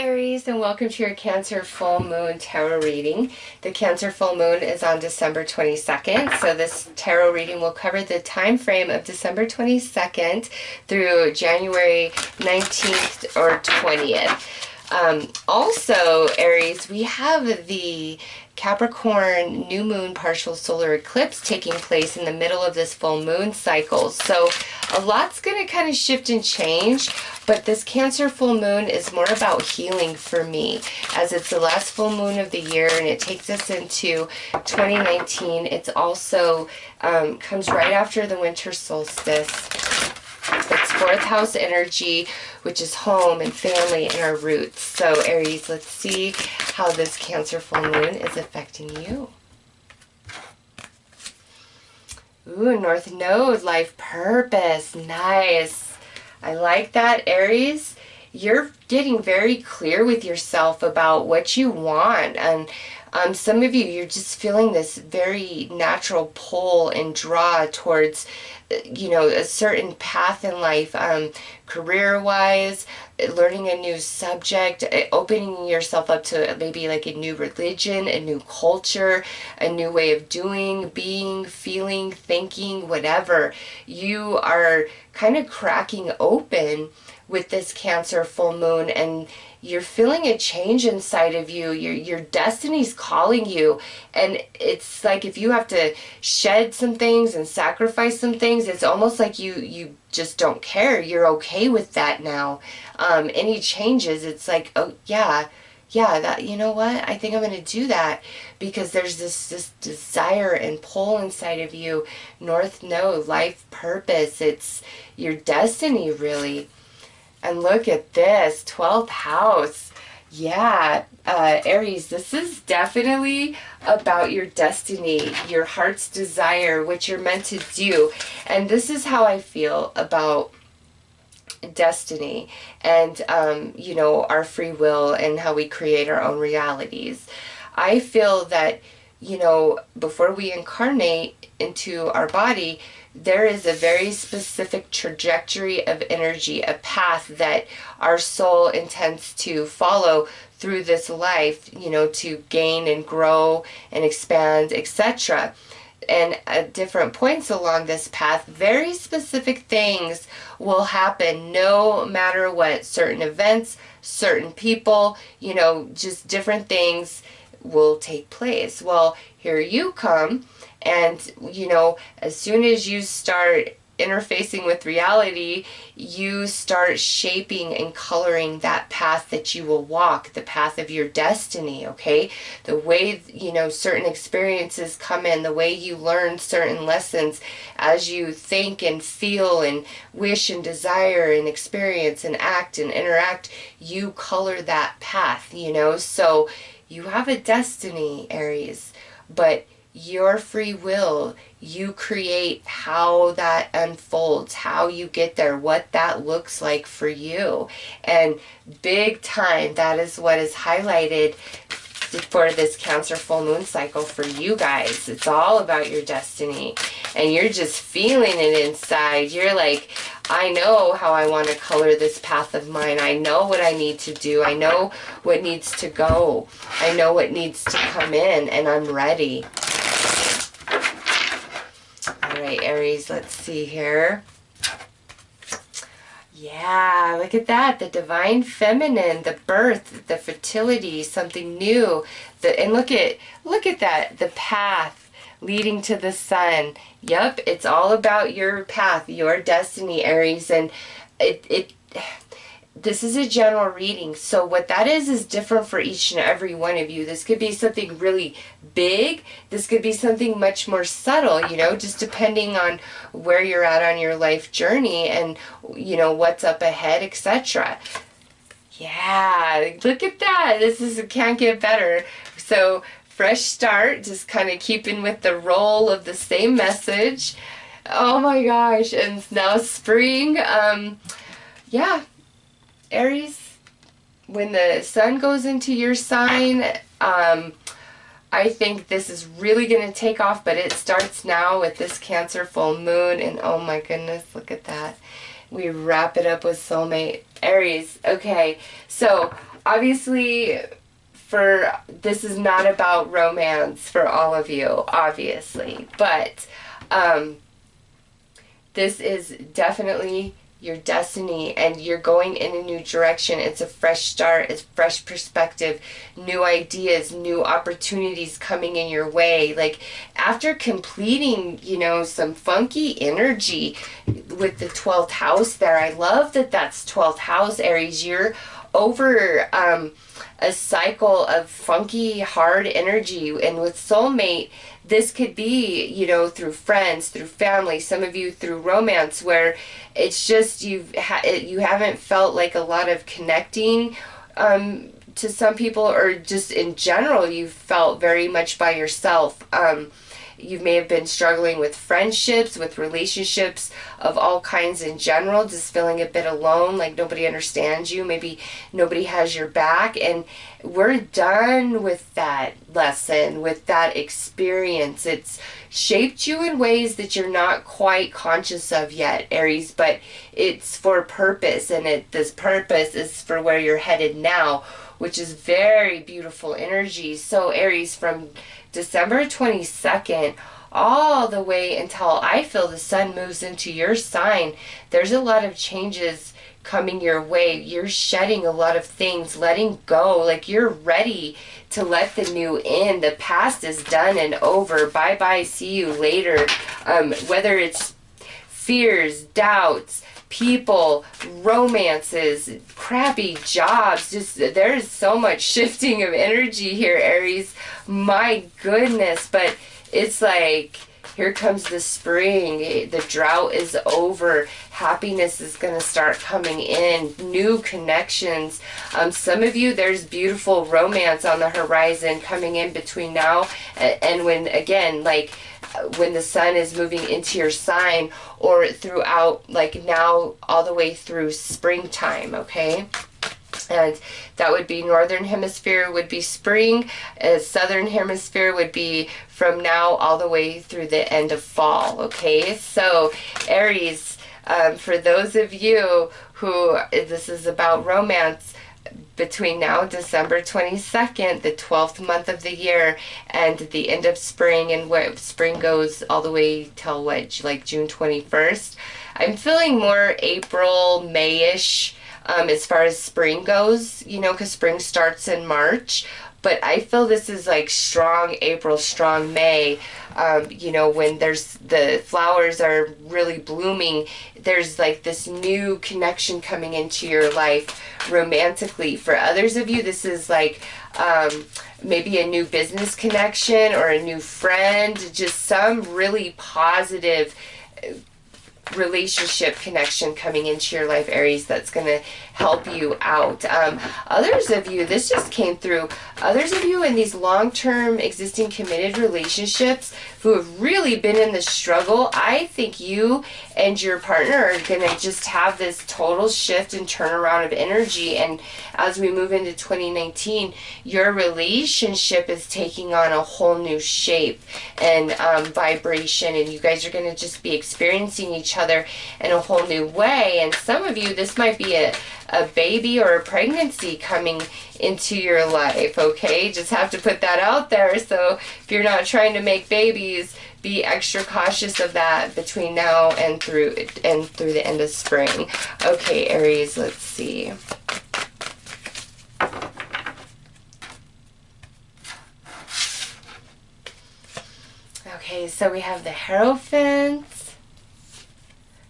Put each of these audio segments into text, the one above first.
Aries, and welcome to your Cancer Full Moon Tarot reading. The Cancer Full Moon is on December 22nd, so this tarot reading will cover the time frame of December 22nd through January 19th or 20th. Also, Aries, we have the Capricorn new moon partial solar eclipse taking place in the middle of this full moon cycle. So a lot's going to kind of shift and change, but this Cancer full moon is more about healing for me, as it's the last full moon of the year and it takes us into 2019. It's also comes right after the winter solstice. It's fourth house energy, which is home and family and our roots. So Aries, let's see how this Cancer full moon is affecting you. Ooh, North Node, life purpose. Nice. I like that, Aries. You're getting very clear with yourself about what you want. And some of you, you're just feeling this very natural pull and draw towards, you know, a certain path in life, career-wise, learning a new subject, opening yourself up to maybe like a new religion, a new culture, a new way of doing, being, feeling, thinking, whatever. You are kind of cracking open with this Cancer full moon, and you're feeling a change inside of you. Your destiny's calling you, and it's like if you have to shed some things and sacrifice some things, it's almost like you just don't care. You're okay with that now. Any changes, it's like, oh yeah, that, you know what, I think I'm going to do that, because there's this desire and pull inside of you. North Node, life purpose, it's your destiny, really. And look at this, 12th house. Yeah, Aries, this is definitely about your destiny, your heart's desire, what you're meant to do. And this is how I feel about destiny and, you know, our free will and how we create our own realities. I feel that, you know, before we incarnate into our body, there is a very specific trajectory of energy, a path that our soul intends to follow through this life, you know, to gain and grow and expand, etc. And at different points along this path, very specific things will happen no matter what. Certain events, certain people, you know, just different things will take place. Well, here you come. And, you know, as soon as you start interfacing with reality, you start shaping and coloring that path that you will walk, the path of your destiny, okay? The way, you know, certain experiences come in, the way you learn certain lessons as you think and feel and wish and desire and experience and act and interact, you color that path, you know? So you have a destiny, Aries, but your free will, you create how that unfolds, how you get there, what that looks like for you. And big time, that is what is highlighted for this Cancer full moon cycle for you guys. It's all about your destiny, and you're just feeling it inside. You're like, I know how I want to color this path of mine. I know what I need to do. I know what needs to go. I know what needs to come in, and I'm ready. All right, Aries, let's see here. Yeah, look at that. The divine feminine, the birth, the fertility, something new. And look at that, the path leading to the sun. Yep, it's all about your path, your destiny, Aries. And this is a general reading, so what that is different for each and every one of you. This could be something really big. This could be something much more subtle, you know, just depending on where you're at on your life journey and, you know, what's up ahead, etc. Yeah, look at that. Can't get better. So fresh start, just kind of keeping with the roll of the same message. Oh my gosh, and now spring. Yeah. Aries, when the sun goes into your sign, I think this is really going to take off, but it starts now with this Cancer full moon, and oh my goodness, look at that. We wrap it up with soulmate. Aries, okay, so Obviously, this is not about romance for all of you, obviously, but this is definitely your destiny, and you're going in a new direction. It's a fresh start, it's fresh perspective, new ideas, new opportunities coming in your way. Like after completing, some funky energy with the 12th house there. I love that that's 12th house, Aries. You're over a cycle of funky, hard energy, and with soulmate, this could be, through friends, through family, some of you through romance, where it's just you haven't felt like a lot of connecting to some people, or just in general, you felt very much by yourself. You may have been struggling with friendships, with relationships of all kinds in general, just feeling a bit alone, like nobody understands you, maybe nobody has your back. And we're done with that lesson, with that experience. It's shaped you in ways that you're not quite conscious of yet, Aries, but it's for a purpose, and this purpose is for where you're headed now, which is very beautiful energy. So Aries, from December 22nd all the way until I feel the sun moves into your sign, there's a lot of changes coming your way. You're shedding a lot of things, letting go, like you're ready to let the new in. The past is done and over. Bye bye, see you later. Whether it's fears, doubts, people, romances, crappy jobs, just there's so much shifting of energy here, Aries. My goodness. But it's like, here comes the spring. The drought is over. Happiness is going to start coming in. New connections. Some of you, there's beautiful romance on the horizon coming in between now and when, again, like when the sun is moving into your sign, or throughout, like now all the way through springtime, okay? And that would be northern hemisphere would be spring, southern hemisphere would be from now all the way through the end of fall, okay? So Aries, for those of you who this is about romance, between now December 22nd, the 12th month of the year, and the end of spring, and where spring goes all the way till what, like June 21st, I'm feeling more April, May-ish as far as spring goes, because spring starts in March. But I feel this is like strong April, strong May, when there's the flowers are really blooming. There's like this new connection coming into your life romantically. For others of you, this is like maybe a new business connection or a new friend, just some really positive relationship connection coming into your life, Aries, that's going to help you out. Others of you, this just came through, others of you in these long-term existing committed relationships who have really been in the struggle, I think you and your partner are going to just have this total shift and turnaround of energy. And as we move into 2019, your relationship is taking on a whole new shape and vibration, and you guys are going to just be experiencing each other in a whole new way. And some of you, this might be a baby or a pregnancy coming into your life, okay? Just have to put that out there. So if you're not trying to make babies, be extra cautious of that between now and through the end of spring. Okay, Aries, let's see. Okay, so we have the Hierophant.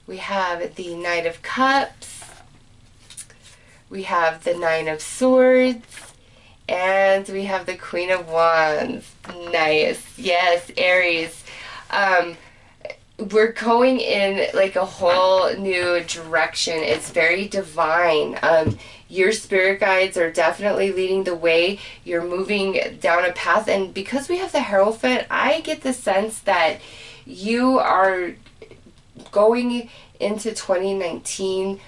We have the Knight of Cups. We have the Nine of Swords. And we have the Queen of Wands. Nice. Yes, Aries. We're going in like a whole new direction. It's very divine. Your spirit guides are definitely leading the way. You're moving down a path. And because we have the Hierophant, I get the sense that you are going into 2019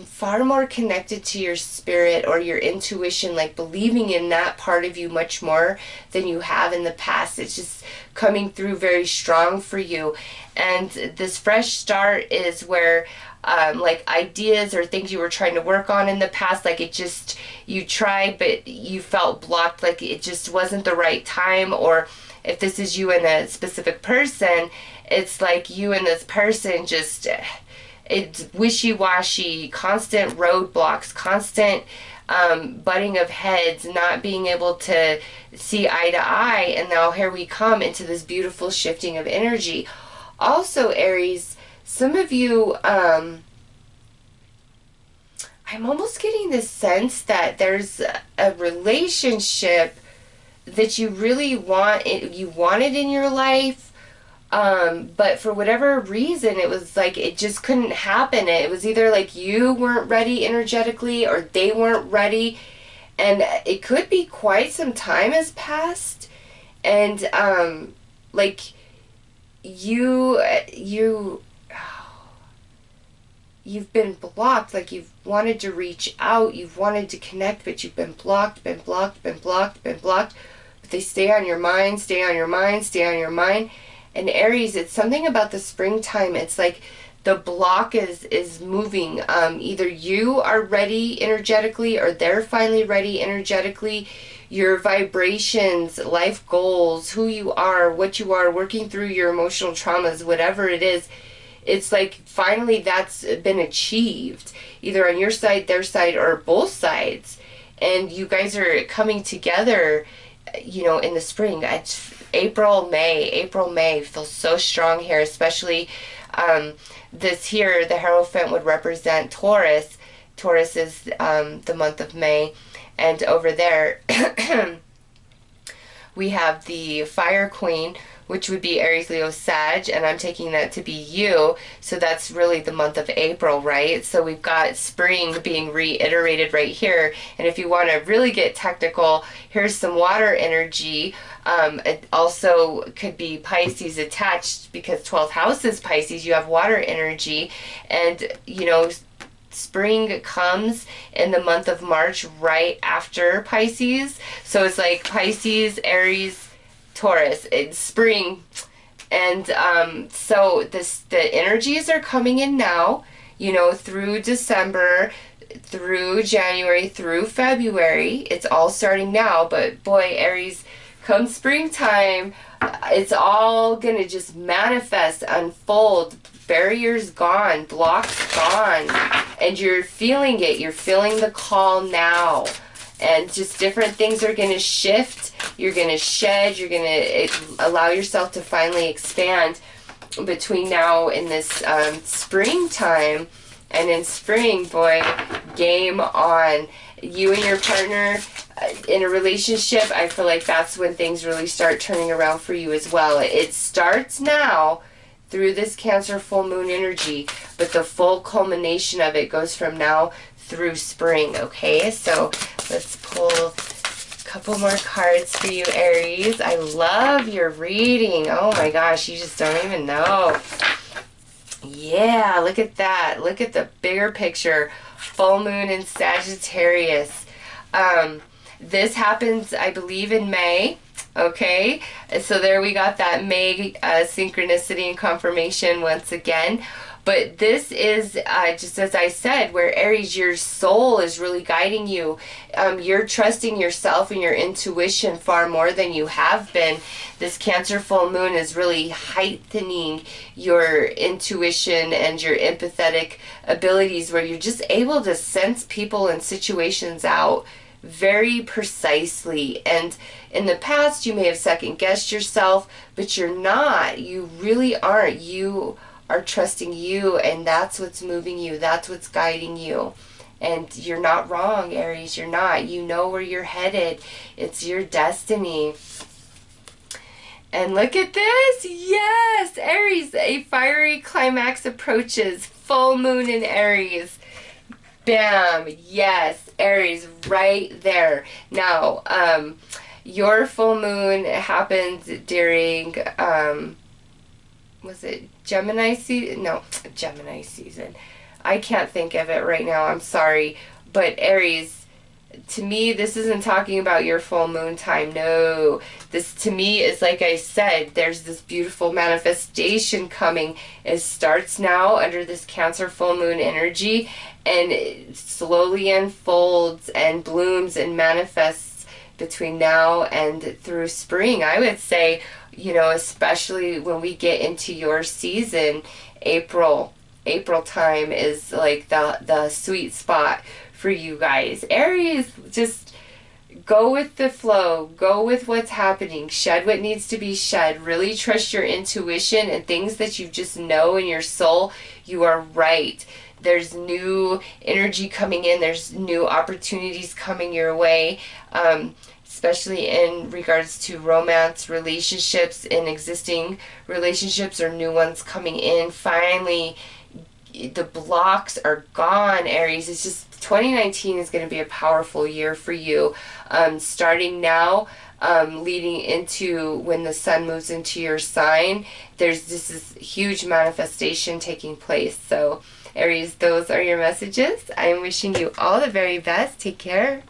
far more connected to your spirit or your intuition, like believing in that part of you much more than you have in the past. It's just coming through very strong for you. And this fresh start is where like ideas or things you were trying to work on in the past, like it just, you tried but you felt blocked, like it just wasn't the right time. Or if this is you and a specific person, it's like you and this person just, it's wishy-washy, constant roadblocks, constant butting of heads, not being able to see eye to eye. And now here we come into this beautiful shifting of energy. Also, Aries, some of you, I'm almost getting this sense that there's a relationship that you really wanted in your life, but for whatever reason, it was like it just couldn't happen. It was either like you weren't ready energetically or they weren't ready, and it could be quite some time has passed, and like you've been blocked. Like you've wanted to reach out, you've wanted to connect, but you've been blocked. But they stay on your mind, stay on your mind. And Aries, it's something about the springtime. It's like the block is moving. Either you are ready energetically or they're finally ready energetically. Your vibrations, life goals, who you are, what you are, working through your emotional traumas, whatever it is, it's like finally that's been achieved, either on your side, their side, or both sides. And you guys are coming together, you know, in the spring. It's April, May feels so strong here, especially this here, the Hierophant would represent Taurus. Taurus is the month of May. And over there, we have the Fire Queen, which would be Aries, Leo, Sag, and I'm taking that to be you. So that's really the month of April, right? So we've got spring being reiterated right here. And if you want to really get technical, here's some water energy. It also could be Pisces attached, because 12th house is Pisces. You have water energy, and you know, spring comes in the month of March right after Pisces. So it's like Pisces, Aries, Taurus, it's spring. And so the energies are coming in now, you know, through December, through January, through February. It's all starting now. But boy, Aries, come springtime, it's all gonna just manifest, unfold. Barriers gone, blocks gone, and you're feeling it. You're feeling the call now, and just different things are going to shift. You're going to shed. You're going to allow yourself to finally expand between now and this springtime. And in spring, boy, game on. You and your partner in a relationship, I feel like that's when things really start turning around for you as well. It starts now through this Cancer full moon energy, but the full culmination of it goes from now through spring, okay? So let's pull a couple more cards for you, Aries. I love your reading. Oh my gosh, you just don't even know. Yeah, look at that. Look at the bigger picture. Full moon in Sagittarius. This happens, I believe, in May. Okay, so there we got that May synchronicity and confirmation once again. But this is, just as I said, where Aries, your soul is really guiding you. You're trusting yourself and your intuition far more than you have been. This Cancer full moon is really heightening your intuition and your empathetic abilities, where you're just able to sense people and situations out very precisely. And in the past, you may have second guessed yourself, but you're not. You really aren't. You are trusting you, and that's what's moving you. That's what's guiding you. And you're not wrong, Aries. You're not. You know where you're headed. It's your destiny. And look at this. Yes, Aries, a fiery climax approaches. Full moon in Aries. Bam. Yes, Aries, right there. Now, your full moon happened during, was it Gemini season? No, Gemini season. I can't think of it right now. I'm sorry. But Aries, to me, this isn't talking about your full moon time. No. This, to me, is like I said, there's this beautiful manifestation coming. It starts now under this Cancer full moon energy, and it slowly unfolds and blooms and manifests between now and through spring. I would say, you know, especially when we get into your season, April time is like the sweet spot for you guys. Aries, just go with the flow. Go with what's happening. Shed what needs to be shed. Really trust your intuition and things that you just know in your soul. You are right. There's new energy coming in. There's new opportunities coming your way, especially in regards to romance, relationships, in existing relationships or new ones coming in. Finally, the blocks are gone, Aries. It's just 2019 is going to be a powerful year for you. Starting now, leading into when the sun moves into your sign, there's this huge manifestation taking place. So, Aries, those are your messages. I am wishing you all the very best. Take care.